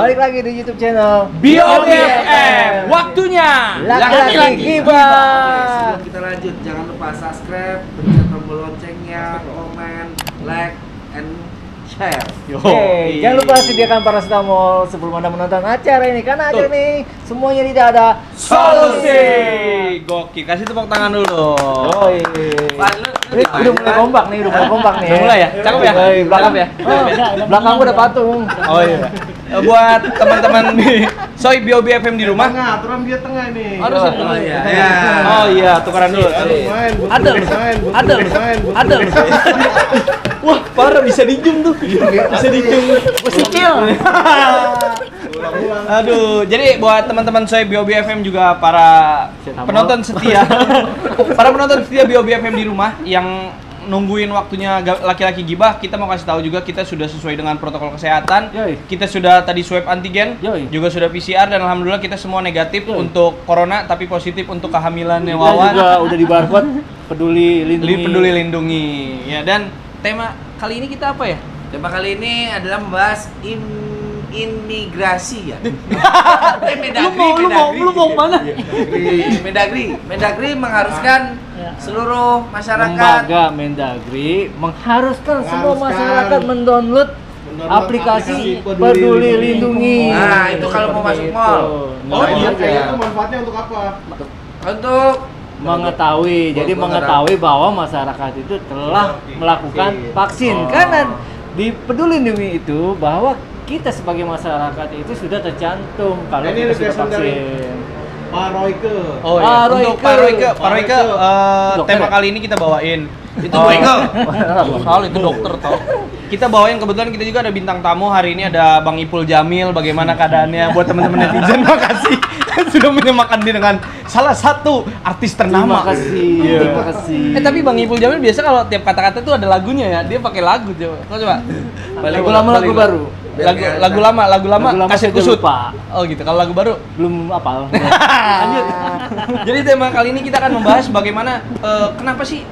Balik lagi di YouTube channel BOBFM. Waktunya Laki-laki Gibah. Sebelum kita lanjut, jangan lupa subscribe, pencet tombol loncengnya, komen, like, and share. Oke, jangan lupa sediakan paracetamol sebelum Anda menonton acara ini, karena acara ini semuanya tidak ada solusi. Gokil, kasih tepuk tangan dulu. Yoi. Ini udah mulai kompak nih, Udah mulai ya? Cakep ya? Yoi, belakang Cakep ya? Belakang gua ada patung. Oh iya. Buat teman-teman di Soy BOBFM di rumah. Tengah, aturan dia tengah ini. Harus Oh, dulu. iya. Oh iya, tukeran dulu. Ada. Wah, parah bisa dijum tuh. Bisa dijum. Musikil. Aduh, jadi buat teman-teman Soy BOBFM juga para penonton setia. Para penonton setia BOBFM di rumah yang nungguin waktunya laki-laki gibah, kita mau kasih tahu juga kita sudah sesuai dengan protokol kesehatan. Yoi. Kita sudah tadi swab antigen, Yoi. juga sudah PCR dan alhamdulillah kita semua negatif Yoi. untuk corona tapi positif untuk kehamilannya Kita Wawan. juga udah di barcode peduli lindungi. Peduli lindungi. Ya, dan tema kali ini kita apa ya? Tema kali ini adalah membahas imigrasi ya. Lu mau mana? Mendagri mengharuskan seluruh masyarakat Lembaga Mendagri mengharuskan semua masyarakat mendownload aplikasi Peduli Lindungi. Nah, itu kalau mau masuk mall. Oh iya, iya. itu manfaatnya untuk apa? untuk Mengetahui, jadi mengetahui bahwa masyarakat itu telah melakukan vaksin. Karena di Peduli Lindungi itu bahwa kita sebagai masyarakat itu sudah tercantum kalau Ini kita sudah request dari vaksin. Pak Royke. Oh iya, Pak untuk Royke. Pak Royke, Dokter tema ya? kali ini kita bawain. itu Boyko. Soal itu dokter tau. Kita bawain, kebetulan kita juga ada bintang tamu hari ini, ada Bang Ipul Jamil. Bagaimana keadaannya buat teman-teman netizen? Makasih sudah menyemakan dia dengan salah satu artis ternama. Terima kasih. Iya. Terima kasih. Tapi Bang Ipul Jamil biasa kalau tiap kata-kata tuh ada lagunya ya. Dia pakai lagu coba. Kau coba. Lagu lama, lagu baru. Lagu lama Lagu lama kaset saya kusut. lupa. Oh gitu. Kalau lagu baru Belum apal. lanjut. Jadi tema kali ini kita akan membahas bagaimana kenapa sih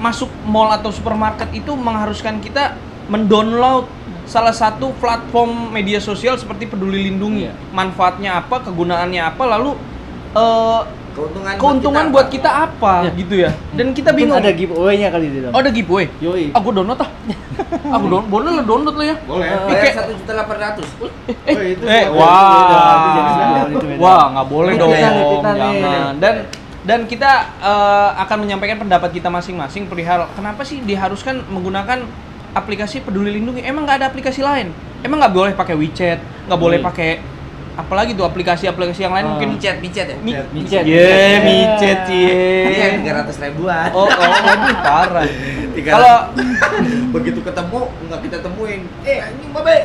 masuk mall atau supermarket itu mengharuskan kita mendownload salah satu platform media sosial seperti Peduli Lindungi. Iya. Manfaatnya apa, kegunaannya apa, lalu Keuntungan buat kita apa Ya. gitu ya. Dan kita Mungkin bingung. ada giveaway-nya kali di dalam. Oh, ada giveaway. Yoi. Aku download ah. Aku download lah ya. Boleh. bayar 1.800.000. Itu Wah. Itu beda. Wah, nggak boleh dong. Kita nih. Jangan. Dan kita akan menyampaikan pendapat kita masing-masing perihal kenapa sih diharuskan menggunakan aplikasi Peduli Lindungi. Emang nggak ada aplikasi lain? Emang nggak boleh pakai WeChat, nggak boleh pakai apalagi tuh aplikasi-aplikasi yang lain mungkin Micet ya? Micet. Ye, micet Iya, ye. 300 ribuan. Oh, aduh parah. Kalau Kalau begitu ketemu nggak kita temuin. Anjing babe.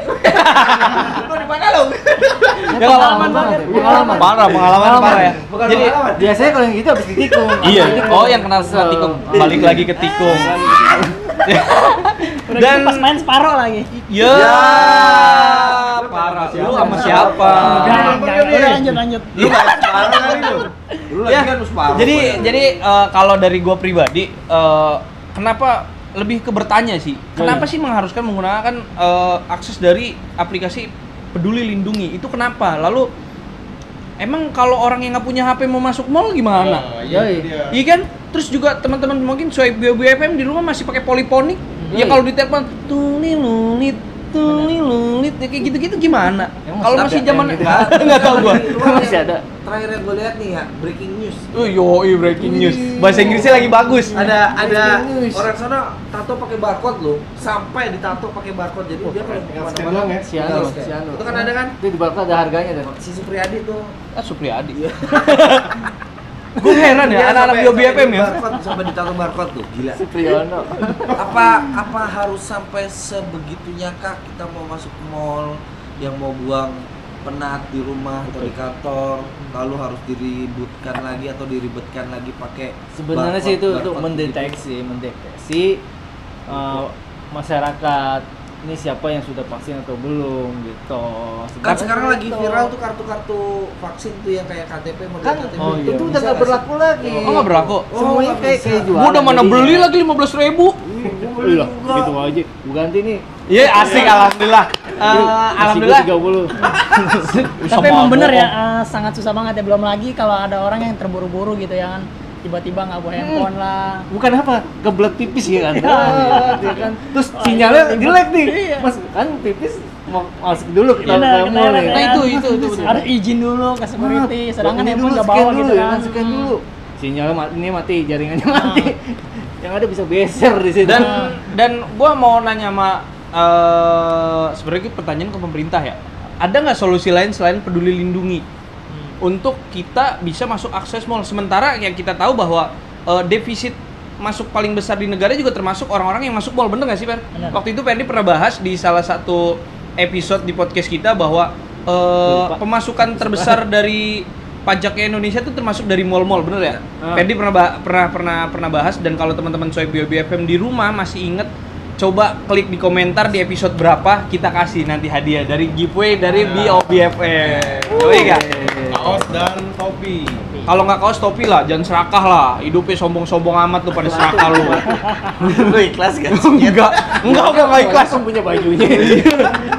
Lu di mana lu? ya pengalaman pengalaman parah ya. Bukan Jadi pengalaman. Biasanya kalau yang gitu habis ditikung. iya. Oh, yang kenal sama tikung. Balik lagi ke tikung. Dan pas main separoh lagi. ya parah. Lu sama siapa? Lanjut. Lu nggak separuh kali lu. Lu lagi Ya, kan lu separuh. jadi kalau dari gua pribadi kenapa lebih ke bertanya sih, kenapa sih mengharuskan menggunakan akses dari aplikasi Peduli Lindungi itu kenapa? Lalu emang kalau orang yang nggak punya HP mau masuk mall gimana? Iya kan? Terus juga teman-teman mungkin Soy BOBFM di rumah masih pakai poliponik. Ya kalau ditelepon tuli lulit ya kayak gitu-gitu gimana? Emang Kalau masih masih ada zaman yang gitu? nggak tahu gua. Masih ada. Terakhir yang gue lihat nih ya, breaking news. Yoi, breaking news. Bahasa Inggrisnya lagi bagus. Ada Breaking news. orang sana tato pakai barcode loh, sampai ditato pakai barcode. Jadi dia kalau scan kemana-mana doang ya? Siano. itu kan ada kan Itu di barcode ada harganya dan. si Supriyadi tuh. Supriyadi. Gue heran ya, anak-anak BOBFM ya. Sampai ditato barcode tuh, gila. Supriyono. Apa harus sampai sebegitunya kah kita mau masuk mall yang mau buang penat di rumah atau di kantor, lalu harus diributkan lagi pakai Sebenarnya sih itu untuk barcode mendeteksi masyarakat ini siapa yang sudah vaksin atau belum gitu. Kan sekarang lagi gitu. viral tuh kartu-kartu vaksin tuh yang kayak KTP model Kan KTP. Oh, iya. itu udah nggak berlaku lagi. Oh, nggak berlaku? Semuanya nggak kayak bisa. jualan. Gua udah mana jadinya. beli lagi 15.000. Iya, gitu aja. Gua ganti nih. Iya, asik alhamdulillah. Alhamdulillah. 30. Tapi emang bener ya, sangat susah banget ya. Belum lagi kalau ada orang yang terburu-buru gitu ya kan, tiba-tiba nggak bawa handphone lah. Bukan apa, kebelet pipis ya kan? Iya. Ya kan? Terus sinyalnya jelek nih. Iya. Mas kan pipis mau masuk dulu ke Iya, dalam mall bener, ya. Nah, itu bener. harus izin dulu ke security, sedangkan Ini handphone dulu, nggak scan bawa dulu gitu ya kan. kan, scan dulu. Sinyalnya mati, jaringannya mati. Yang ada bisa beser di situ. Dan gua mau nanya sama sebenarnya pertanyaan ke pemerintah ya. Ada nggak solusi lain selain Peduli Lindungi untuk kita bisa masuk akses mall? Sementara yang kita tahu bahwa defisit masuk paling besar di negara juga termasuk orang-orang yang masuk mall, bener nggak sih, Per? Bener. Waktu itu Perdi pernah bahas di salah satu episode di podcast kita bahwa pemasukan terbesar dari pajaknya Indonesia itu termasuk dari mall-mall, bener ya? Perdi pernah bahas, dan kalau teman-teman Soy BOBFM di rumah masih inget, coba klik di komentar di episode berapa, kita kasih nanti hadiah dari giveaway dari BOBFM. Yoi nggak? Kaos dan topi. Kalau nggak kaos topi lah, jangan serakah lah. Hidupnya sombong-sombong amat lu pada serakah lu. Lu ikhlas gak? Enggak ikhlas. Langsung punya bajunya.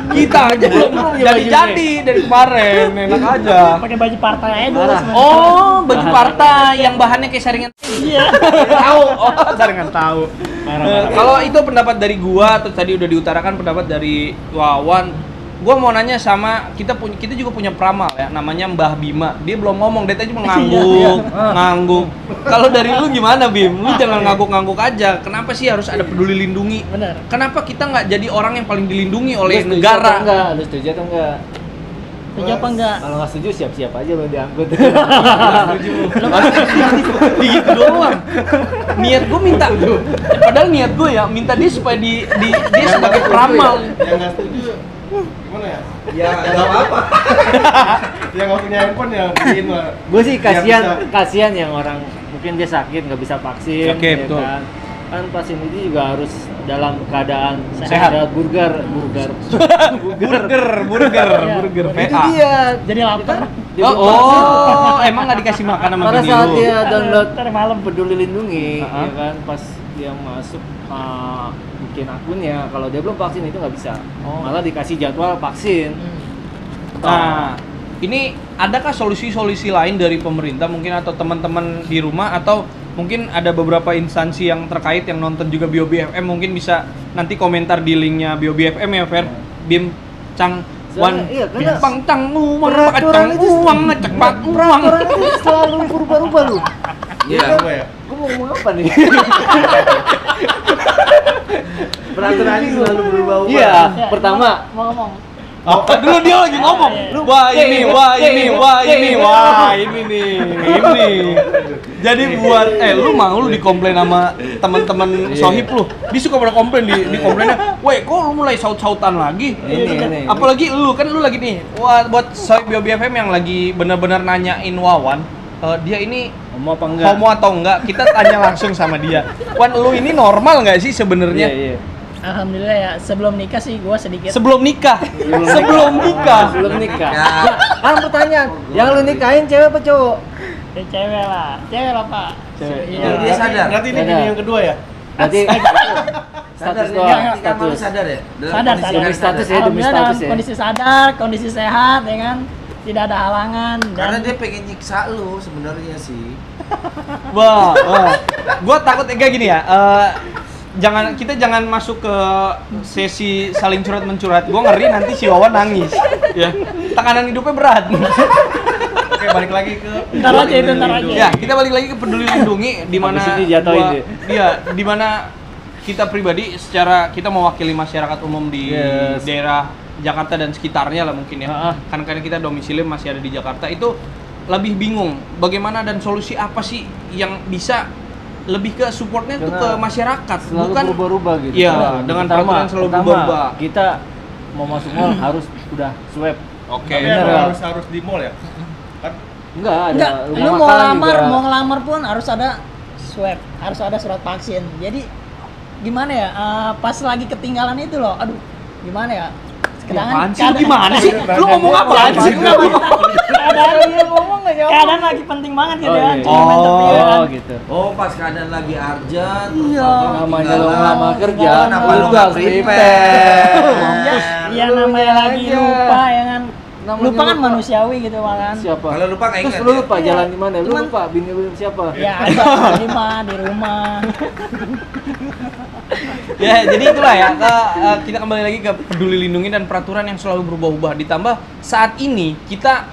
Kita aja belum jadi dari kemarin, enak aja. Pakai baju partai aja dulu Parah. sebenarnya. Oh, baju partai yang bahannya kayak saringan. Iya. Tahu, saringan tahu. Parah. Kalau itu pendapat dari gua, terus tadi udah diutarakan pendapat dari Wawan. Gua mau nanya sama kita juga punya peramal ya, namanya Mbah Bima. Dia belum ngomong, dia tadi ngangguk. Kalau dari lu gimana, Bim? Lu jangan ngangguk-ngangguk aja. Kenapa sih harus ada Peduli Lindungi? Bener. Kenapa kita nggak jadi orang yang paling dilindungi oleh Lu setuju negara? atau enggak? Lu setuju atau enggak? Setuju apa enggak? Kalau nggak setuju siap-siap aja lo diangkut. Gitu doang. Niat gue minta, padahal niat gue ya minta dia supaya dia sebagai peramal. Yang nggak setuju gimana ya? Ya enggak apa-apa. Yang nggak punya handphone ya beliin lah. Gue sih Biar bisa. kasihan yang orang mungkin dia sakit nggak bisa vaksin. Oke, ya betul. kan pasien itu juga harus dalam keadaan Sehat. burger burger itu PA. dia Jadi lapar. Dia belum Oh, emang nggak dikasih makan sama pada bini saat lu? dia download Ntar malam. Peduli Lindungi, Uh-huh. ya kan pas dia masuk bikin akunnya, kalau dia belum vaksin itu nggak bisa, malah dikasih jadwal vaksin. Nah, ini adakah solusi-solusi lain dari pemerintah mungkin atau teman-teman di rumah, atau mungkin ada beberapa instansi yang terkait yang nonton juga BOBFM, mungkin bisa nanti komentar di linknya BOBFM ya, Fer. Bim Cang Wan Iya, karena Pang Cang uang peraturan itu uang ngecek pak uang. peraturan itu selalu berubah-ubah lu. Iya. Apa ya? Gue mau ngomong apa nih? Peraturan ini selalu berubah-ubah. Iya, Ya, pertama mau ngomong. Dulu dia lagi ngomong, wah ini nih, ini. Jadi buat lu mau lu dikomplain sama teman-teman sohib lu, dia suka pada komplain di komplainnya, weh kok lu mulai saut-sautan lagi? ini. Apalagi lu kan lu lagi nih, wah buat sohib BOBFM yang lagi benar-benar nanyain Wawan, dia ini Homo apa enggak? homo atau enggak, kita tanya langsung sama dia. Wan, lu ini normal nggak sih sebenarnya? Iya. Alhamdulillah ya, sebelum nikah sih gua sedikit. Sebelum nikah. Sebelum nikah. Ya. Kan pertanyaan, yang lu nikahin cewek apa cowok? Ya, cewek lah Pak. Cewek. Iya. Dia sadar. Berarti ini Sadar. bini yang kedua ya? Berarti Sadar status dia doang, ketika malu status. sadar ya? Dalam Sadar, kondisi sadar. yang Status ya, demi Alhamdulillah status dalam ya. kondisi sadar, kondisi sehat ya kan. Tidak ada halangan dan Karena dia pengen nyiksa lu sebenarnya sih. Wah. Gua takut kayak gini ya. Kita jangan masuk ke sesi saling curhat mencurat. Gua ngeri nanti si Wawan nangis. Ya. Tekanan hidupnya berat. Oke, balik lagi ke ntar aja. Ya, kita balik lagi ke Peduli Lindungi di mana Habis ini jatuhin dia. iya, di mana kita pribadi secara kita mewakili masyarakat umum di Yes. daerah Jakarta dan sekitarnya lah mungkin ya. Ah. Kan karena kita domisili masih ada di Jakarta, itu lebih bingung bagaimana dan solusi apa sih yang bisa lebih ke supportnya tuh ke Karena masyarakat, Selalu bukan berubah-ubah gitu. Iya, Pertama- dengan peraturan selalu berubah. Kita mau masuk mall harus udah swab. Oke. Tapi Bener, emang ya. harus di mall ya? Kan Enggak, ada Enggak, rumah lu mau makan ngelamar, juga. mau ngelamar pun harus ada swab, harus ada surat vaksin. Jadi gimana ya? Pas lagi ketinggalan itu loh, aduh, gimana ya? Apaan sih? Lu gimana sih? Lu ngomong apaan sih? Ada Dia ngomong nggak nyambung. keadaan lagi penting banget gitu Oh, ya. iya. Cuma main tepi ya kan. Oh gitu. Oh, pas keadaan lagi arjan, terus Iya. abang Namanya ketinggalan. lo lama kerja, Kenapa lu tugas nggak prepare? Iya namanya lagi aja. lupa ya kan. Namanya Lupa kan lupa. manusiawi gitu kan. Siapa? Kalau lupa nggak Terus ingat lu ya? lupa Iya. jalan di mana? Lu Cuman- lupa bini lu siapa? Ya ada di rumah. Ya, jadi itulah ya. Kita kembali lagi ke peduli lindungi dan peraturan yang selalu berubah-ubah. Ditambah saat ini kita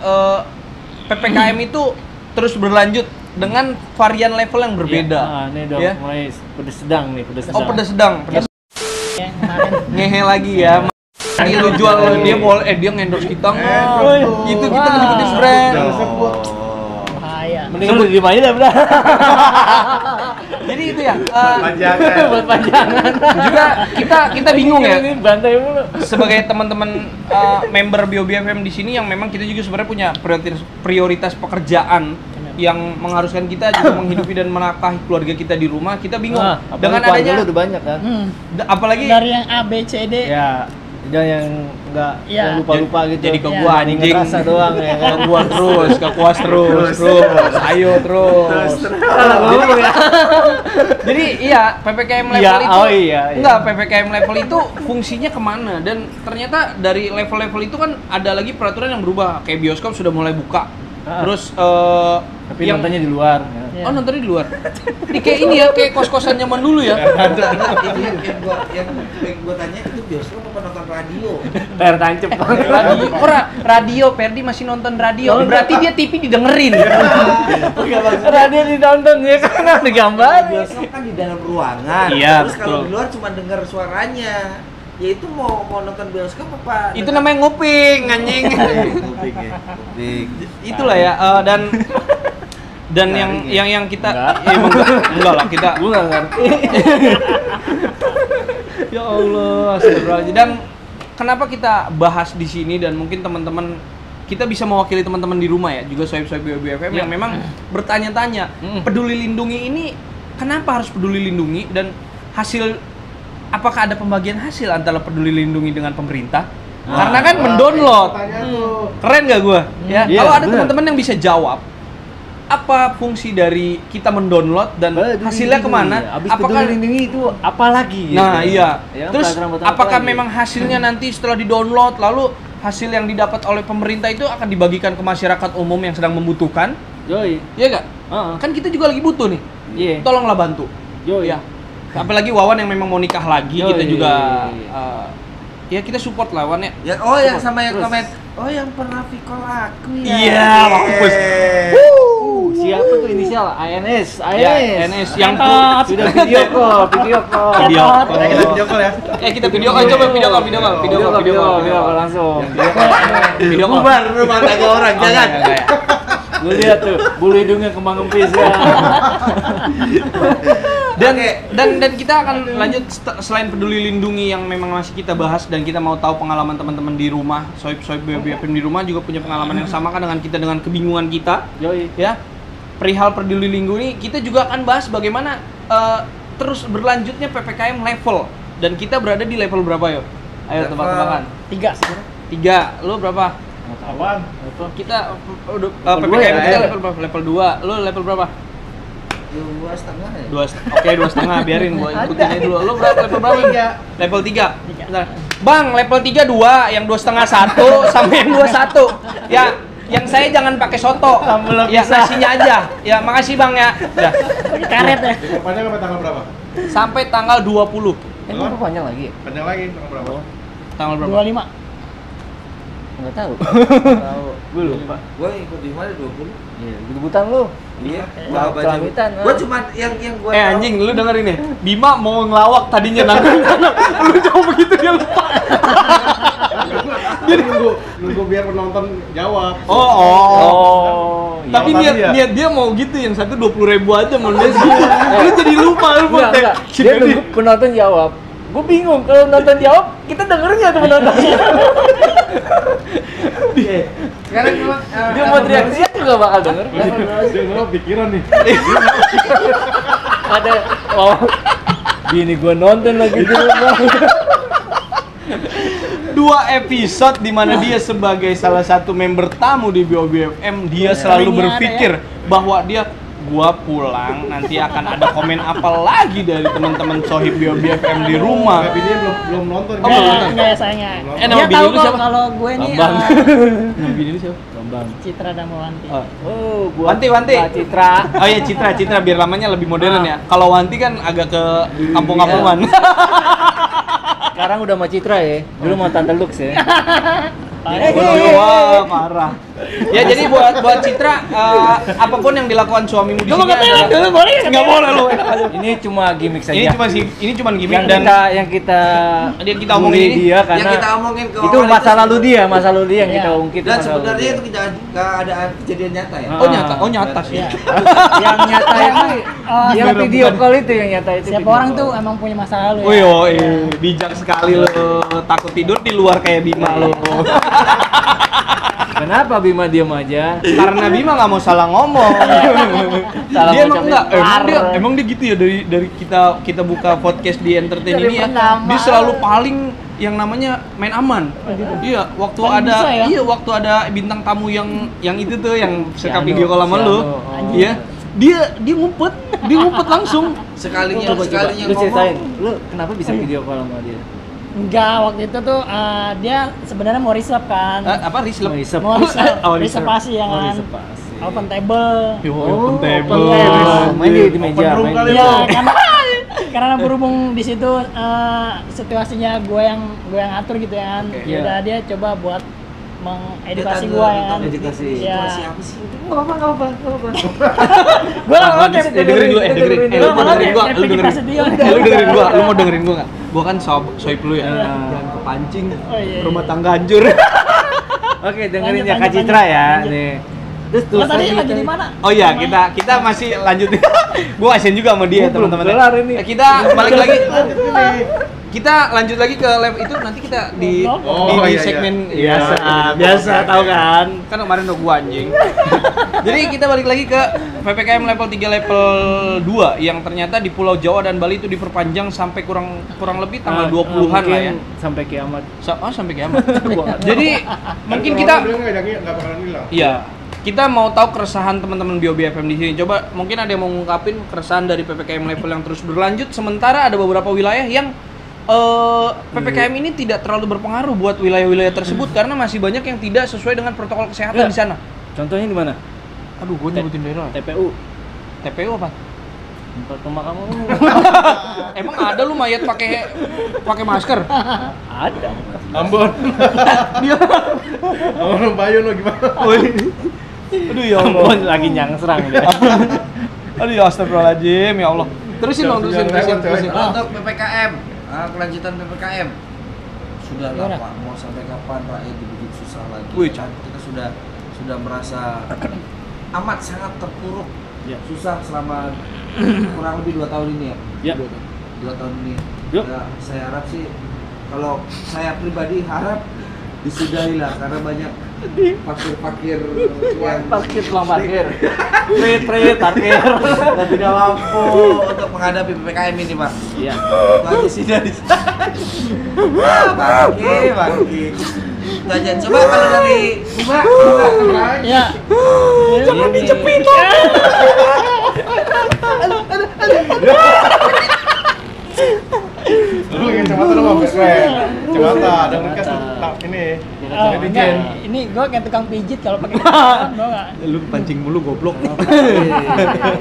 PPKM itu terus berlanjut dengan varian level yang berbeda. Nah, ini udah Ya. mulai pedes sedang nih, pedes sedang. Oh, pedas sedang, pedas Ya kemarin. ngehe lagi ya. Ini lu jual dia boleh dia ngendorse kita nggak? Itu kita Wah. nyebutin brand. Bahaya. Mending lu diem aja dah, Bro. Jadi itu ya. Panjangan. Buat panjangan. Juga kita bingung ya. Ini bantai mulu. Sebagai teman-teman member BioBFM di sini yang memang kita juga sebenarnya punya prioritas pekerjaan yang mengharuskan kita juga menghidupi dan menafkahi keluarga kita di rumah. Kita bingung Nah, dengan apalagi adanya lu udah banyak kan. apalagi Dari yang A B C D. Ya, dan yang enggak Iya. yang lupa-lupa gitu. jadi ke Iya. gua Ingat anjing rasa doang ya kan. ke gua terus ke kuas terus ayo terus. Salah ngomong ya. Jadi iya PPKM level Iya, itu oh iya. enggak PPKM level itu fungsinya kemana dan ternyata dari level-level itu kan ada lagi peraturan yang berubah kayak bioskop sudah mulai buka. Terus Tapi nontonnya di luar. Ya. Iya. oh nontonnya di luar. Ini kayak ini ya kayak kos-kosan zaman dulu ya. Itu yang gua tanya itu bioskop apa nonton radio? Layar tancep. Radio, radio Perdi masih nonton radio. Berarti dia TV didengerin. Radio ditonton ya kan ada gambar. Bioskop kan di dalam ruangan. Iya, Terus kalau betul. di luar cuma dengar suaranya. Ya itu mau nonton bioskop apa? Itu namanya nguping anjing. Kuping ya. Kuping. Itulah ya dan yang kita Enggak. ya, emang enggak lah kita Gua enggak ngerti. ya Allah astagfirullahaladzim. Dan kenapa kita bahas di sini dan mungkin teman-teman kita bisa mewakili teman-teman di rumah ya juga sohib-sohib BioBFM yang memang bertanya-tanya peduli lindungi ini kenapa harus peduli lindungi dan hasil apakah ada pembagian hasil antara peduli lindungi dengan pemerintah? Karena kan mendownload. Keren gak gua? Ya. Iya, Kalau ada bener. teman-teman yang bisa jawab apa fungsi dari kita mendownload dan Peduli hasilnya lindungi. kemana? Abis peduli lindungi itu apa lagi gitu? Nah iya. Ya kan, Terus peraturan-peraturan apakah apa lagi? memang hasilnya nanti setelah di-download lalu hasil yang didapat oleh pemerintah itu akan dibagikan ke masyarakat umum yang sedang membutuhkan? Yoi. Iya gak? Heeh. Kan kita juga lagi butuh nih. Iya. Tolonglah bantu. Yoi. Ya. Apalagi Wawan yang memang mau nikah lagi, Yoi. kita juga ya kita support lah Wawan ya. Ya, oh yang Coba, sama yang terus. komen. Oh yang pernah Vicol aku ya. Iya, mampus. Siapa tuh inisial? ANS. Ya, NS yang Entot. Sudah video call. Video call. Kita video call ya. Kita video call, coba video call langsung. Video call. Bubar rumah tangga orang, jangan. Enggak, ya. Gue lihat tuh bulu hidungnya kembang kempis ya. Dan kita akan lanjut selain peduli lindungi yang memang masih kita bahas dan kita mau tahu pengalaman teman-teman di rumah, sohib-sohib BioBFM di rumah juga punya pengalaman yang sama kan dengan kita dengan kebingungan kita, Yoi. ya. Perihal peduli lindungi, kita juga akan bahas bagaimana terus berlanjutnya PPKM level dan kita berada di level berapa yo? Ayo Level tebak-tebakan. 3 sih. 3. Lu berapa? Apaan? Kita Level PPKM dua ya? kita level berapa? Level 2. Lu level berapa? 2,5 ya. 2. Oke, 2,5 biarin gua ikutin aja dulu. Lu berapa level berapa? Level 3. Bentar. Bang, level 3 2, yang 2,5 1 sama yang 21. Ya, yang saya jangan pakai soto. Belum Ya, bisa. nasinya aja. Ya, makasih Bang ya. Ya. Pakai karet ya. Panjang sampai tanggal berapa? Sampai tanggal 20. Emang panjang lagi? Panjang lagi tanggal berapa? Tanggal berapa? 25. Enggak tahu. Tahu. Gue lupa. Gua ikut di mana 20? Iya, gebutan lu. Iya, Wah, gua baca. kelamitan, Gua ah. cuma yang gua Anjing, lu dengerin ya. Bima mau ngelawak tadinya nanti. Lu coba begitu dia lupa. Jadi nunggu biar penonton jawab. Oh. Iya. Tapi Tadi ya? niat dia mau gitu yang satu 20.000 aja mau dia sih. Lu jadi lupa lu Enggak, Teh. enggak. Dia nunggu penonton jawab. Gue bingung kalau penonton jawab, kita dengerin nggak tuh penontonnya? sekarang emang Dia mau teriak-teriak juga bakal denger. Dia ngelok pikiran nih. Ada, oh, bini gue nonton lagi di rumah. 2 episode di mana dia sebagai salah satu member tamu di BOBFM, dia selalu Ini berpikir bahwa gua pulang nanti akan ada komen apa lagi dari teman-teman Sohib BOBFM di rumah. Tapi dia belum nonton. Oh, belum nonton. Enggak ya sayangnya. Nama Dia bini tahu lu kok siapa? kalau gue nih Bambang. Nama bini lu siapa? Bambang. Citra Damawanti. Oh, buat Wanti. Mbak Citra. Oh iya, Citra biar namanya lebih modern ya. Kalau Wanti kan agak ke kampung-kampungan. Sekarang udah sama Citra ya. Dulu mau Tante Lux ya. Wah, parah. Ya jadi buat Citra, apapun yang dilakukan suamimu di Gue mau sini ngetelan dulu, boleh nggak? nggak boleh lu. Ini cuma gimmick saja. Ini cuma gimmick yang dan yang kita omongin bully ini, dia karena yang kita omongin ke itu orang masa lalu dia yang Iya. kita ungkit. Dan masa lalu sebenarnya dia. itu keadaan kejadian nyata ya. Oh nyata sih. Iya. yang nyata itu yang Bukan. video call itu yang nyata itu. Setiap video orang call. tuh emang punya masa lalu ya. Oh iya, bijak sekali lo. Takut tidur di luar kayak Bima lo. Kenapa Bima diam aja? Karena Bima nggak mau salah ngomong. Salah Dia emang ngucapin enggak, par. emang dia gitu ya dari kita buka podcast di entertain Dari ini ya. pertama. Dia selalu paling yang namanya main aman. Iya, waktu Paling ada bisa ya? waktu ada bintang tamu yang itu tuh yang suka Siano, video call sama Siano. lu. Oh. Iya. Dia ngumpet langsung. Sekalinya Coba sekalinya lu ceritain, ngomong. lu kenapa bisa video call sama dia? Enggak, waktu itu tuh dia sebenarnya mau reserve kan. Apa rislep? Mau reserve, Oh, reservasi ya Oh, kan. reservasi. Open table. Yo, Oh, open table. open table. Main di meja, Open room main kali di- Iya, karena berhubung di situ situasinya gue yang atur gitu ya kan. Oke. Ya udah Iya. dia coba buat mengedukasi Dia gue ya kan. edukasi. Iya. Siapa sih? Nggak apa-apa. Gue lah Dengerin dulu, dengerin. Lu Lu mau dengerin gua, lu dengerin. Lu dengerin gua, lu mau dengerin gua enggak? Gua kan soip lu ya. Iya. Jangan kepancing. Oh, iya. Rumah tangga hancur. Oke, dengerin Lanjut, ya Kak lanjut, Citra ya. lanjut. Nih. Terus Lo tadi lagi di mana? Oh iya, kita masih lanjut. Gua kasihan juga sama dia, Gua belum teman-teman. kelar ini. Kita balik lagi. Kita lanjut lagi ke level itu nanti kita di Oh, di iya, segmen iya. biasa tahu kan. Kan kemarin udah gua anjing. Jadi kita balik lagi ke PPKM level 3 level 2 yang ternyata di Pulau Jawa dan Bali itu diperpanjang sampai kurang lebih tanggal 20-an lah ya. Sampai kiamat. Sampai kiamat. Jadi mungkin kita nggak pernah hilang. iya, kita mau tahu keresahan teman-teman BOBFM di sini. Coba mungkin ada yang mau ngungkapin keresahan dari PPKM level yang terus berlanjut sementara ada beberapa wilayah yang PPKM ini tidak terlalu berpengaruh buat wilayah-wilayah tersebut karena masih banyak yang tidak sesuai dengan protokol kesehatan Ya. di sana. Contohnya di mana? Aduh, gue nyebutin daerah. TPU. TPU apa? Tempat pemakaman. Emang ada lu mayat pakai masker? Ada. Ambon. Dia. Ambon Bayu lo gimana? Aduh ya Allah. Ambon lagi nyangsrang dia. Aduh ya astagfirullahaladzim ya Allah. Terusin dong, terusin. Untuk PPKM, kelanjutan PPKM sudah lah Gimana? Pak, mau sampai kapan rakyat dibikin susah lagi? Wih, Kan kita sudah merasa amat sangat terpuruk, Ya. susah selama kurang lebih 2 tahun ini ya. Ya. 2 tahun ini. Yuk. Ya, saya harap sih, kalau saya pribadi harap disudahi lah karena banyak parkir-parkir yang Parkir tukang parkir. Prit parkir. dan tidak mampu untuk menghadapi PPKM ini, Pak. Iya. Bagi sih dari bagi. Tanya, coba kalau dari Bima, Ya. Jangan dijepit. Lu ingin kacamata dong, Bang? Kacamata, ada bekas ini. Enggak, ini gue kayak tukang pijit kalau pakai kacamata, gue enggak. Lu pancing mulu goblok.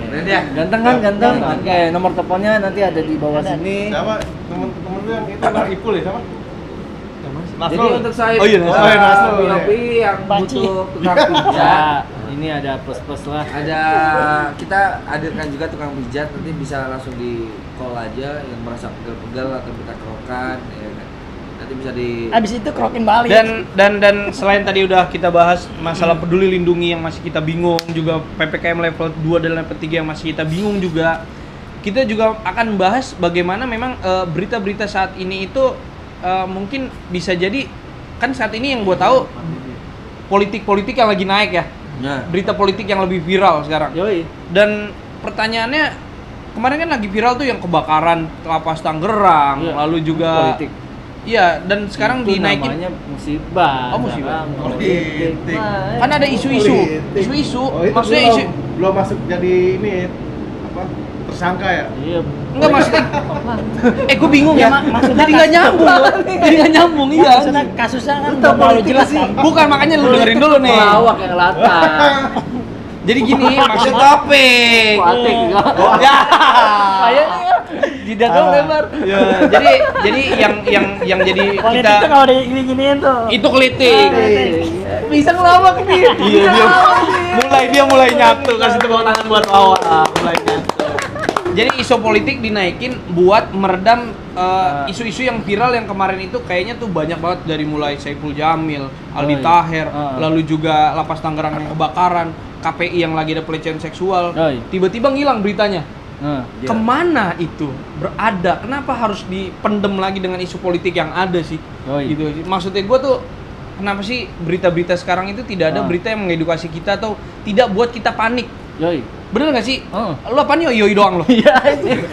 Ready ya? Ganteng kan, ganteng. Oke, nomor teleponnya nanti ada di bawah Ada. sini. Siapa? Temen-temen lu yang itu lah Ipul ya, siapa? Jadi Nasrul. untuk saya Oh iya, Nasrul. yang Banci. butuh tukang Ya, pijat, ini ada plus-plus lah. ada kita hadirkan juga tukang pijat, nanti bisa langsung di call aja yang merasa pegel-pegel atau kita kerokan ya kan. Nanti bisa di Abis itu kerokin balik. Dan selain tadi udah kita bahas masalah peduli lindungi yang masih kita bingung, juga PPKM level 2 dan level 3 yang masih kita bingung juga. Kita juga akan bahas bagaimana memang berita-berita saat ini itu mungkin bisa jadi kan saat ini yang gue tahu politik-politik yang lagi naik ya. Nah, Berita politik yang lebih viral sekarang. Yoi. Dan pertanyaannya kemarin kan lagi viral tuh yang kebakaran Lapas Tangerang, Iya, lalu juga politik. Iya, dan sekarang Itu dinaikin. namanya musibah. Oh, musibah. Sekarang Politik. Kan ada isu-isu. Politik. Isu-isu. Oh, itu Maksudnya belum, isu belum masuk jadi ini apa? Tersangka ya? Iya. enggak maksudnya. Gue bingung ya. Ya, maksudnya Jadi nggak nyambung. Jadi nggak nyambung Ya, iya. maksudnya kasusnya kan Itu belum terlalu politik jelas sih. kan. Bukan makanya lu dengerin dulu nih. Pelawak yang latar. Jadi gini, maksud topik. Kuatik. ya. Kayaknya jidat dong lebar. Ya, jadi yang jadi Politik kita tuh kalau diginiin tuh. itu kritik. Bisa ngelawak nih. Iya dia mulai nyatu kasih tepuk tangan buat awal mulai nyatu. Jadi isu politik dinaikin buat meredam isu-isu yang viral yang kemarin itu kayaknya tuh banyak banget dari mulai Saiful Jamil, Aldi iya. Taher, lalu juga Lapas Tangerang yang kebakaran, KPI yang lagi ada pelecehan seksual. Iya. Tiba-tiba ngilang beritanya. Nah, Kemana itu berada? Kenapa harus dipendem lagi dengan isu politik yang ada sih? Yoi. Gitu sih. Maksudnya gue tuh kenapa sih berita-berita sekarang itu tidak ada Ah. berita yang mengedukasi kita atau tidak buat kita panik? Yoi. Bener nggak sih? Oh. Lu apaan yoi doang lo? Iya,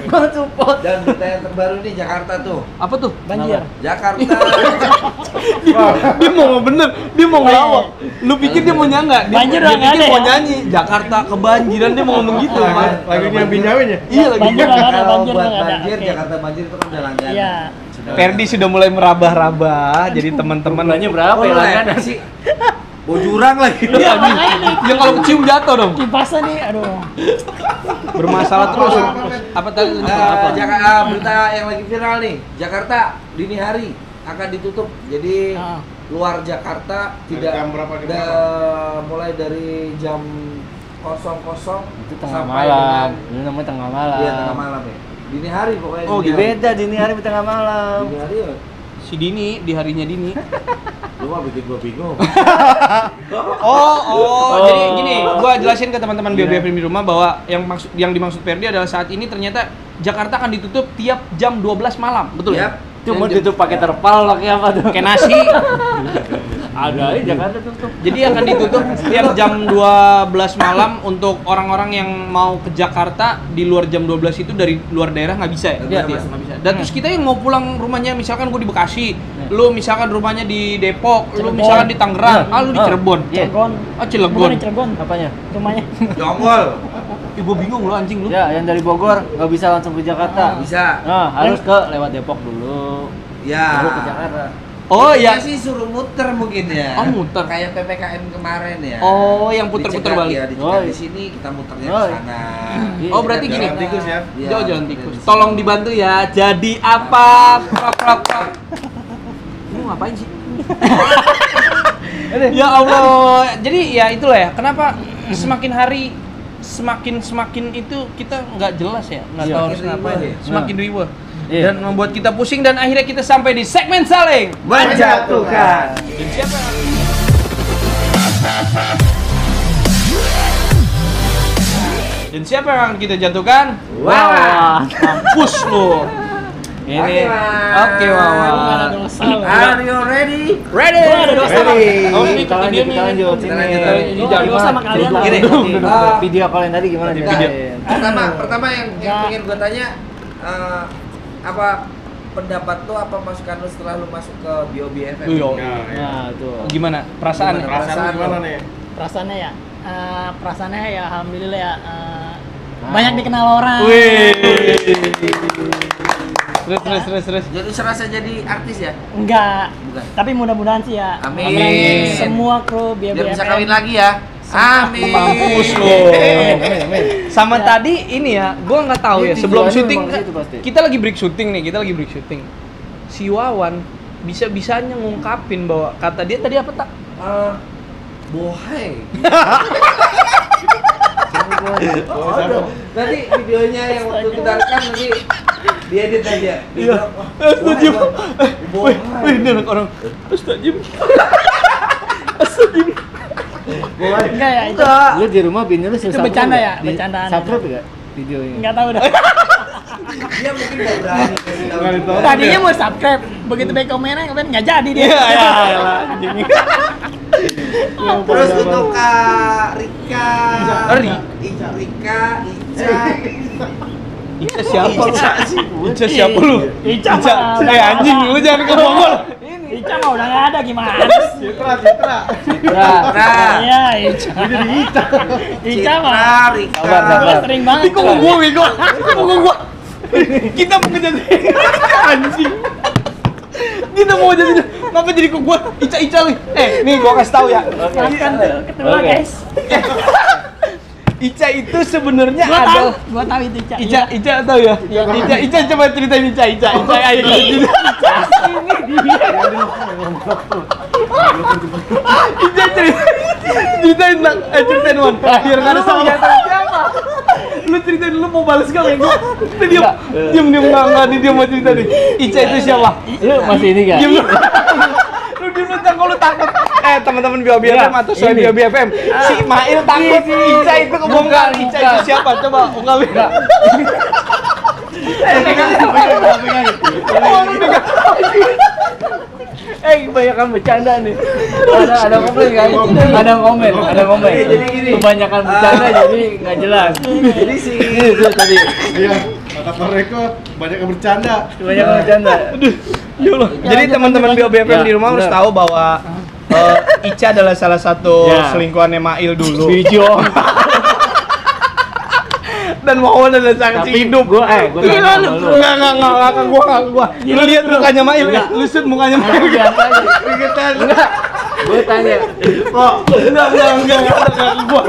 gua support. Dan berita yang terbaru nih Jakarta tuh. Apa tuh? Banjir. Jakarta. Dia mau bener, dia mau ngelawak. Lu pikir dia mau nyangga? Banjir dia nggak pikir ada mau ya? nyanyi Jakarta kebanjiran, dia mau ngomong gitu. Lagunya Benyamin ya? Iya lagi. Banjir nggak ada, Kalau banjir buat nggak ada. banjir Oke. Jakarta banjir itu kan udah langganan. Iya. Ferdi sudah mulai merabah-rabah, jadi teman-teman Bulannya berapa Oh, ya lu langganan? sih? Bau jurang lagi. Iya, anjing. Yang kalau kecium jatuh dong. Kipasnya nih, aduh. Bermasalah terus. Apa tadi? Berita yang lagi viral nih, Jakarta dini hari akan ditutup. Jadi Ah. luar Jakarta tidak jam berapa ke mulai dari jam 00 Itu tengah sampai malam. dengan Ini namanya tengah malam. iya tengah malam ya. Dini hari pokoknya. Oh, dini hari. Beda dini hari di tengah malam. Dini hari ya. Si Dini di harinya Dini. Lu mah bikin gua bingung. Jadi gini, gua jelasin ke teman-teman BBM di rumah bahwa yang dimaksud Ferdi adalah saat ini ternyata Jakarta akan ditutup tiap jam 12 malam, betul ya? Yap. Itu mau ditutup pakai terpal pakai apa tuh? Kayak nasi. Ada Jakarta tutup. Jadi akan ditutup tiap jam 12 malam untuk orang-orang yang mau ke Jakarta di luar jam 12 itu dari luar daerah nggak bisa ya? Iya, Berarti masuk nggak bisa. Dan terus kita yang mau pulang rumahnya misalkan gue di Bekasi, lu misalkan rumahnya di Depok, lu Cirebon. misalkan di Tangerang, lu di Cirebon. Iya. Cilegon. Oh, Cilegon. Bukan di Cilegon. Apanya? Rumahnya. Jongol. Ih, gue bingung lu anjing lu. Ya, yang dari Bogor nggak bisa langsung ke Jakarta. Bisa. Nah, harus ke lewat Depok dulu. Ya. Baru ke Jakarta. Oh ya ya. sih suruh muter mungkin ya. Oh, muter. Kayak PPKM kemarin ya. Oh, yang puter-puter Dicegat, balik. Ya, dicegat Oh, di sini kita muternya oh. ke sana. Iya, Oh, berarti gini. Jalan tikus ya? Iya, Jauh jalan muter tikus. di sini. Tolong dibantu ya. Jadi apa? Prap. Lu ngapain sih? Ya Allah. Jadi ya itulah ya. Kenapa semakin hari semakin itu kita nggak jelas ya, nggak Iya. tahu harus Semakin ngapain. riweh ya? Semakin riweh. Iya. Dan membuat kita pusing dan akhirnya kita sampai di segmen saling. Menjatuhkan. Dan siapa yang Dan siapa yang akan kita jatuhkan? Wah. Mampus lu. Ini Oke, Wawan. Nggak ada dosa lu. Are you ready? Ready? Gua ada dosa, Bang. Oh, ini kita lanjut, kita lanjut. Kita Sini. lanjut. Gua ada dosa sama kalian, Duduk, Gini. duduk. Ah. Video call yang tadi gimana nih? Enggak. Video. Pertama yang Enggak. pengen gue tanya apa pendapat lu, apa masukan lu setelah lu masuk ke BOB FM? Iya. Nah, tuh. Gimana? Perasaan? Gimana? Perasaan gimana nih? Perasaannya ya, perasaannya ya alhamdulillah ya banyak dikenal orang. Wih. Terus. Jadi serasa jadi artis ya? Enggak. Bukan. Tapi mudah-mudahan sih ya. Amin. Apalagi semua kru BBM. Biar bisa kawin lagi ya. Amin. Mampus lo. Sama tadi ini ya, gua nggak tahu ya. Ini Sebelum tujuannya syuting, memang situ pasti. kita lagi break syuting. Si Wawan bisa-bisanya ngungkapin bahwa kata dia tadi apa tak? Bohai. Oh, nanti videonya yang waktu kita rekam nanti diedit aja. Iya. Astagfirullah. Wih, ini anak orang. Astagfirullah. Enggak ya itu. Lu di rumah bini lu susah. bercanda ya? Bercandaan. Subscribe enggak video ini? Enggak tahu dah. Dia mungkin nggak berani kasih tahu. Nggak ditonton. Tadinya mau subscribe, begitu baik komennya kemudian nggak jadi dia. Iya, ya, anjing. Terus untuk Kak Rika, Ri. Rika, Ica, Ica siapa lu? Ica siapa lu? Ica mah. Anjing, lu jangan ke Bogor. Ica mah udah nggak ada gimana? Citra. Nah, Iya, Ica. Ica mah. Rika. Gua sering banget. Kok gua bego? Gua. Kita mau kejadian anjing. Kita mau jadi kenapa jadi kok gua Ica lu? Nih gua kasih tahu ya. Makan tuh, ketemu Oke. guys. Ica itu sebenarnya Gua tahu itu Ica. Ica tahu ya? Ica coba ceritain Ica ayo. Ica ceritain Wan biar nggak ada salah. Lu ceritain lu mau balas gak bego? Diam nggak mau cerita nih. Ica itu siapa? Lu masih ini gak? Diam lu kalau lu takut. Teman-teman BioBFM atau saya BioBFM, si Mail takut Ica itu kebongkar. Ica itu siapa? Coba ungkapin. Kebanyakan bercanda nih. Ada komen kan? Ada komen. Jadi gini. Kebanyakan bercanda jadi nggak jelas. Jadi si Itu tadi. Iya, kata mereka banyak yang bercanda. Kebanyakan bercanda. Ya Allah. Jadi teman-teman BioBFM Ya, di rumah harus benar. tahu bahwa Ica adalah salah satu Ya. selingkuhannya Mail dulu. Video. Dan Wawan adalah saksi Tapi hidup. gua tanya sama lu. Enggak gua. Lu lihat mukanya Mail enggak? Lu shoot mukanya Mail. Biasa aja. Enggak. Gue tanya. Kok? Enggak gua.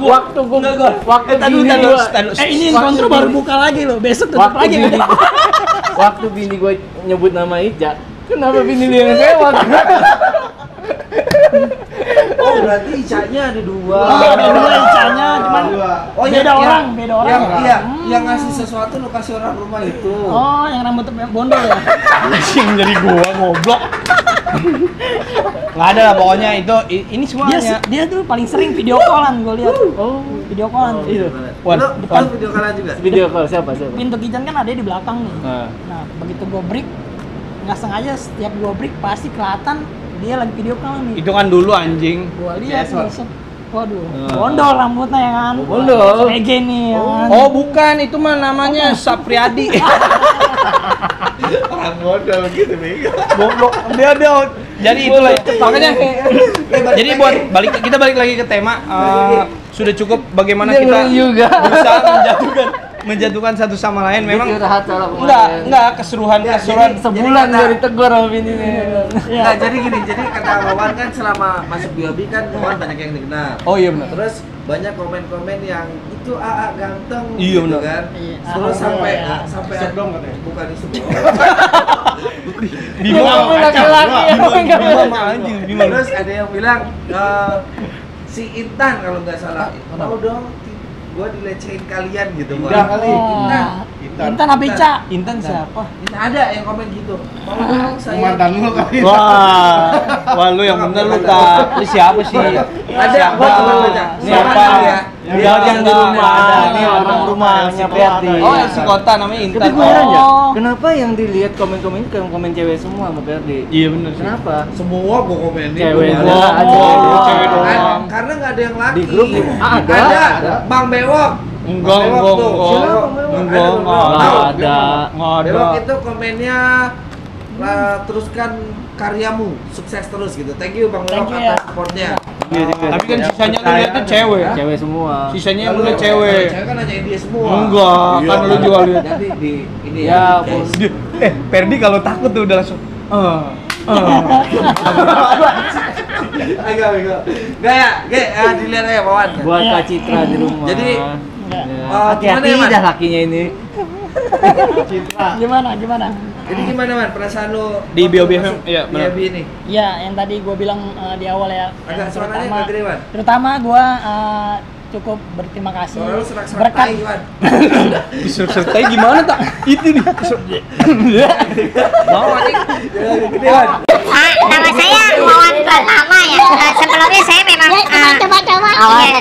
Waktu bini gua. Ini kontrol baru buka lagi loh. Besok tutup lagi. Waktu bini gue nyebut nama Ica, kenapa bini dia yang lewat? oh berarti Icanya ada dua. Ada dua Icanya, cuman Oh, beda orang. Iya, yang ngasih sesuatu lu kasih orang rumah itu. Oh, yang rambut bondol ya? Anjing jadi gua goblok. Enggak ada lah pokoknya itu ini semuanya. Dia tuh paling sering video callan gue lihat. Oh, Video callan. itu. Wan, Lu video kalian juga. Video call siapa? Pintu kitchen kan ada di belakang nih. Nah. Nah, begitu gue break, nggak sengaja setiap gue break pasti kelihatan dia lagi video call nih. itu kan dulu anjing. Gue lihat CS, Wan. nih, waduh, bondol rambutnya ya kan. Bondol. PG nih ya kan. Oh, bukan, itu mah namanya Sapriadi. Orang modal gitu bego. Goblok. Dia jadi itulah makanya jadi buat kita balik lagi ke tema sudah cukup bagaimana Dia kita ngeri juga. berusaha menjatuhkan satu sama lain. Memang Dia curhat soal kemarin. enggak keseruan Sebulan Jadi gue ditegur sama bini nih. Nah, jadi gini, jadi kata Wawan kan selama masuk Biobi kan Wawan banyak yang dikenal. Oh iya benar. Terus banyak komen-komen yang itu AA ganteng Iya, gitu benar. kan. Iya. Terus sampai Iya. sampai Isep dong katanya. bukan isu. Kamu laki-laki Bima mah anjing, Bima. Terus ada yang bilang si Intan kalau nggak salah. Mau dong gua dilecehin kalian gitu, Bang. Indah kali. Intan apa Ica? Intan siapa? Intan ada yang komen gitu. Mau dong saya. Mantan lu kali. Wah lu yang bener lu tak. Lu siapa sih? Ada, Siapa? gua coba baca. Siapa? Ya. Yang di rumah. Ini orang rumahnya Ferdi. Oh, yang si kota namanya Intan. Tapi gue nanya, Oh. kenapa yang dilihat komen-komen itu komen cewek semua sama Ferdi? Iya bener sih. Kenapa? Semua gua komenin. Cewek Gua doang. nggak Cewek ada. doang. Cewek doang. Karena nggak ada yang laki. Di grup ada. Ada. Bang Bewok. Enggak, Bang Bewok tuh. enggak. Siapa Bang Bewok? Enggak, Nggak ada. Bewok itu komennya teruskan karyamu, sukses terus gitu. Thank you Bang Bewok Thank you, ya. atas supportnya. Tapi kan sisanya lu lihatnya cewek. Cewek semua. Sisanya yang lu lihat cewek. Cewek kan nanyain dia semua. Enggak, kan lu juga lihat. Jadi di ini Ya, guys. Ferdi kalau takut tuh udah langsung Agak. Enggak ya, dilihat aja Wawan. Buat Iya. Kak Citra di rumah. Jadi, Ya, gimana hati-hati ya, Man? dah lakinya ini. Gimana? Jadi gimana Man perasaan lu Di waktu BioBFM? masuk Iya, benar. BioB ini? Ya, yang tadi gue bilang di awal ya. Agak yang suaranya agak gede, Wan. terutama gue cukup berterima kasih Suara lu serak-serak berkat tai, Wan. disertai gimana tak? Itu nih. Mau anjing. Gede, Wan. Nama saya Wawan Pratama ya. Sebelumnya saya memang awalnya coba-coba. Awalnya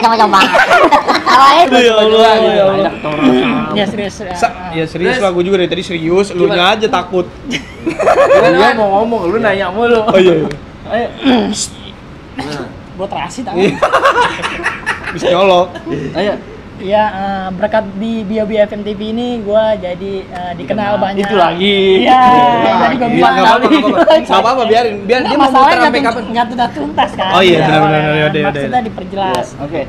Ya Allah, ya Allah. Banyak orang. ya serius. Ya serius lah, gue juga dari tadi serius, lu nya aja takut. Dia mau ngomong, lu nanya mulu. Oh iya. Ayo. Nah, Gue terasi tak? Bisa nyolok. Ayo. Ya, berkat di Biobi FM TV ini gue jadi dikenal banyak. Itu lagi. Iya, jadi gue bilang Nggak apa-apa, biarin. Biar dia mau muter masalahnya sampai kapan. nggak tuntas kan. Oh iya, Di benar, awalnya. benar, yaudah. Maksudnya diperjelas. Oke.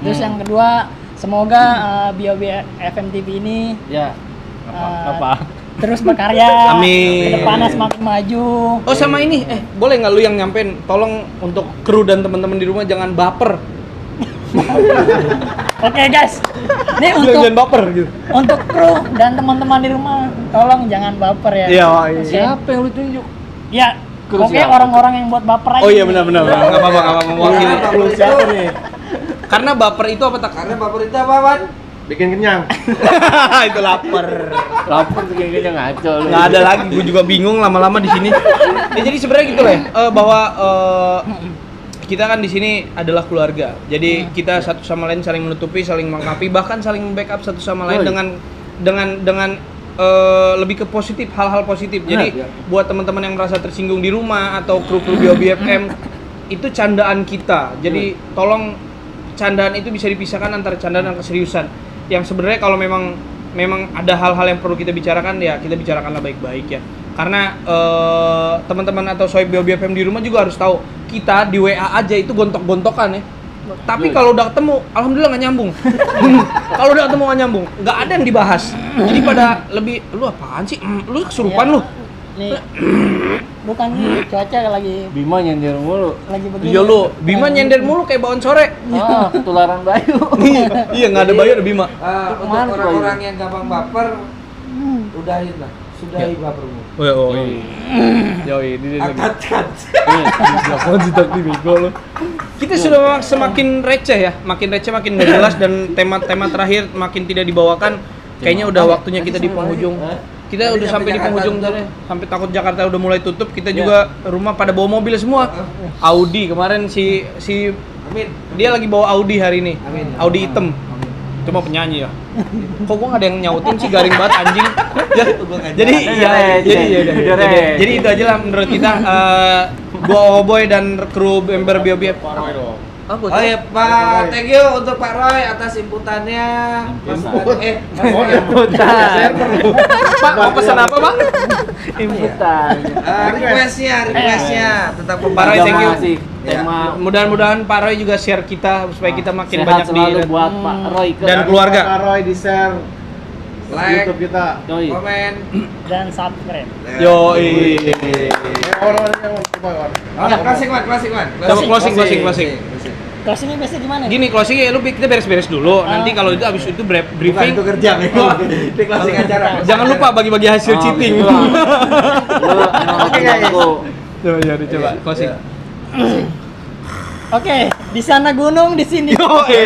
Terus yang kedua, semoga Biobi FM TV ini Ya. Apa? terus berkarya. Amin. Kedepannya semakin maju. Oh sama ini, boleh nggak lu yang nyampein? Tolong untuk kru dan teman-teman di rumah jangan baper. Oke guys, ini Jangan baper gitu. untuk kru dan teman-teman di rumah, tolong jangan baper ya. Iya. Siapa yang lu tunjuk? Ya, Kru oke siapa? orang-orang yang buat baper aja. Oh iya nih. benar. Nggak apa-apa mewakili. Kenapa baper itu? Siapa nih? Karena baper itu apa tak? Karena baper itu apa, Wan? Bikin kenyang. Itu lapar. Lapor kayaknya ngaco lu. Nggak ada lagi, gue juga bingung lama-lama di sini. Ya jadi sebenarnya gitu lah, bahwa kita kan di sini adalah keluarga. Jadi kita satu sama lain saling menutupi, saling melengkapi, bahkan saling membackup satu sama lain dengan lebih ke positif, hal-hal positif. Jadi buat teman-teman yang merasa tersinggung di rumah atau kru-kru Biobi FM itu candaan kita. Jadi tolong candaan itu bisa dipisahkan antara candaan dan keseriusan. Yang sebenarnya kalau memang ada hal-hal yang perlu kita bicarakan ya kita bicarakanlah baik-baik ya. Karena teman-teman atau sohib Biobi FM di rumah juga harus tahu kita di WA aja itu gontok-gontokan ya. Tapi kalau udah ketemu, alhamdulillah nggak nyambung. Kalau udah ketemu nggak nyambung, nggak ada yang dibahas. Jadi pada lebih, lu apaan sih? Lu kesurupan lu? Nih, bukan nih cuaca lagi Bima nyender mulu. begini. Iya lu, Bima nyender mulu kayak bawaan sore. Oh, ketularan Bayu. Iya nggak ada bayar Bima. Untuk Kemana, orang-orang yang gampang baper, udahin lah. Sudahi bapermu. Yoi, ini lagi. Angkat. Kita sudah semakin receh ya, makin nggak jelas dan tema-tema terakhir makin tidak dibawakan. Kayaknya udah waktunya kita di penghujung. Kita Tadi udah sampai di Jakarta penghujung tutup. tadi. Sampai takut Jakarta udah mulai tutup. Kita juga rumah pada bawa mobil semua. Audi kemarin si Amin. dia lagi bawa Audi hari ini. Amin. Audi hitam. Cuma penyanyi ya. Kok gua nggak ada yang nyautin sih, garing banget anjing. Ya, jadi jadi itu aja lah menurut kita. Gua Oboy dan kru member Biobi. Oh ya Pak, thank you untuk Pak Roy atas inputannya. Pak mau pesan apa Pak? Inputan. Requestnya tentang Pak Roy, thank you. Masih tema Mudah-mudahan Pak Roy juga share kita supaya kita makin sehat banyak selalu di buat Pak Roy Dan keluarga. Pak Roy di share like, YouTube kita. Yoi. komen. Dan subscribe. Yoi. Orang yang coba Wan. Udah closing Wan. Coba closing. Closingnya biasanya gimana nih? Gini closingnya lu kita beres-beres dulu. Nanti kalau itu abis itu briefing. kerja nih. Di closing acara. Jangan lupa bagi-bagi hasil cheating. Coba closing. Oke, di sana gunung, di sini. Cakep.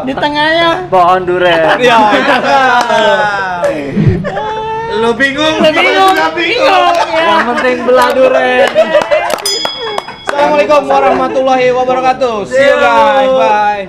Di tengahnya Pohon duren. Iya. Lu bingung? bingung. Yang penting belah duren. Assalamualaikum warahmatullahi wabarakatuh. See you guys. Bye.